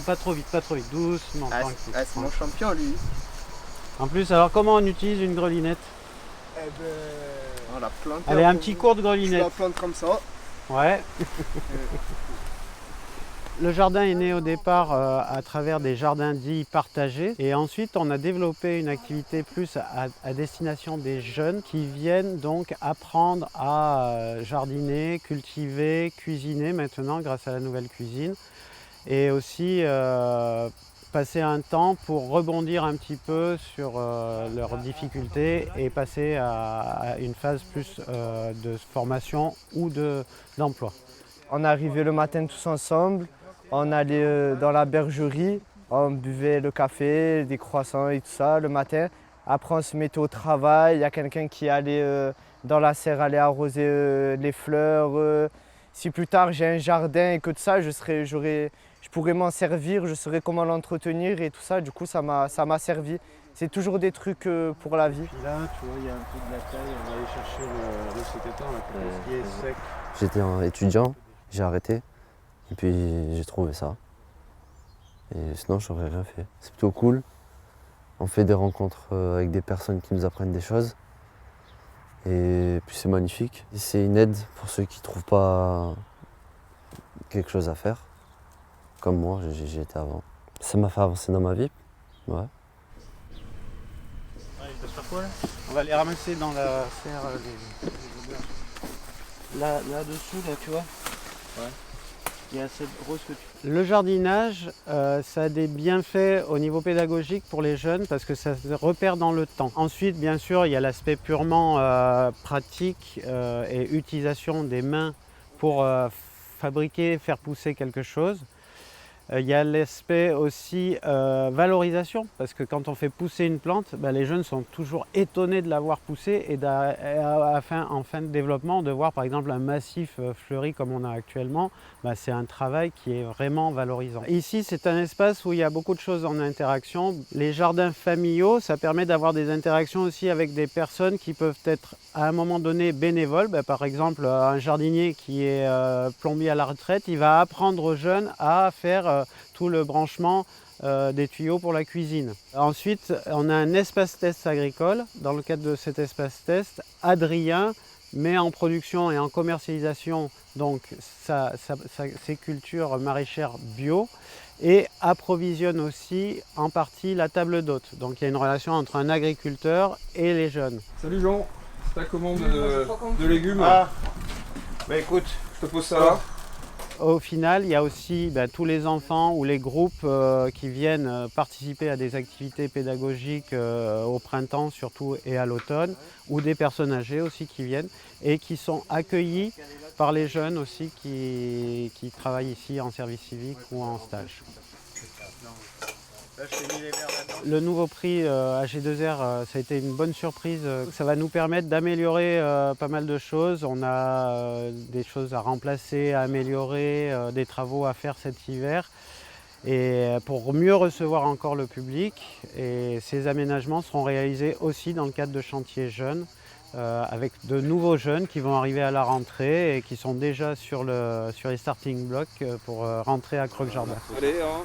Pas trop vite, doucement, tranquille. C'est mon champion lui. En plus, alors comment on utilise une grelinette? Eh ben, on l'a planté. Allez, un petit cours de grelinette. Je la plante comme ça. Ouais. Le jardin est né au départ à travers des jardins dits partagés et ensuite on a développé une activité plus à destination des jeunes qui viennent donc apprendre à jardiner, cultiver, cuisiner maintenant grâce à la nouvelle cuisine et aussi passer un temps pour rebondir un petit peu sur leurs difficultés et passer à une phase plus de formation ou d'emploi. On arrivait le matin tous ensemble, on allait dans la bergerie, on buvait le café, des croissants et tout ça le matin. Après on se mettait au travail, il y a quelqu'un qui allait dans la serre aller arroser les fleurs. Si plus tard j'ai un jardin et que tout ça, je pourrais m'en servir, je saurais comment l'entretenir et tout ça. Du coup ça m'a servi. C'est toujours des trucs pour la vie. Puis là, tu vois, il y a un peu de la taille, on va aller chercher le cet-étang, ce qui est sec. J'étais étudiant, j'ai arrêté et puis j'ai trouvé ça. Et sinon, je n'aurais rien fait. C'est plutôt cool. On fait des rencontres avec des personnes qui nous apprennent des choses. Et puis c'est magnifique. C'est une aide pour ceux qui ne trouvent pas quelque chose à faire. Comme moi, j'y étais avant. Ça m'a fait avancer dans ma vie. Ouais. On va les ramasser dans la serre là-dessous, là, tu vois. Ouais. Il y a cette grosse que tu... Le jardinage, ça a des bienfaits au niveau pédagogique pour les jeunes parce que ça se repère dans le temps. Ensuite, bien sûr, il y a l'aspect purement pratique et utilisation des mains pour fabriquer, faire pousser quelque chose. Il y a l'aspect aussi valorisation, parce que quand on fait pousser une plante, les jeunes sont toujours étonnés de la voir pousser et en fin de développement, de voir par exemple un massif fleuri comme on a actuellement, c'est un travail qui est vraiment valorisant. Ici, c'est un espace où il y a beaucoup de choses en interaction. Les jardins familiaux, ça permet d'avoir des interactions aussi avec des personnes qui peuvent être à un moment donné bénévoles. Par exemple, un jardinier qui est plombier à la retraite, il va apprendre aux jeunes à faire tout le branchement des tuyaux pour la cuisine. Ensuite, on a un espace test agricole. Dans le cadre de cet espace test, Adrien met en production et en commercialisation donc ses cultures maraîchères bio et approvisionne aussi en partie la table d'hôte. Donc il y a une relation entre un agriculteur et les jeunes. Salut Jean, c'est ta commande de légumes. Ah, écoute, je te pose ça là. Au final, il y a aussi tous les enfants ou les groupes qui viennent participer à des activités pédagogiques au printemps surtout et à l'automne, ou des personnes âgées aussi qui viennent et qui sont accueillis par les jeunes aussi qui travaillent ici en service civique ou en stage. Le nouveau prix AG2R, ça a été une bonne surprise. Ça va nous permettre d'améliorer pas mal de choses. On a des choses à remplacer, à améliorer, des travaux à faire cet hiver. Et pour mieux recevoir encore le public, et ces aménagements seront réalisés aussi dans le cadre de chantiers jeunes, avec de nouveaux jeunes qui vont arriver à la rentrée et qui sont déjà sur les starting blocks pour rentrer à Creux-Jardin. Allez, hein,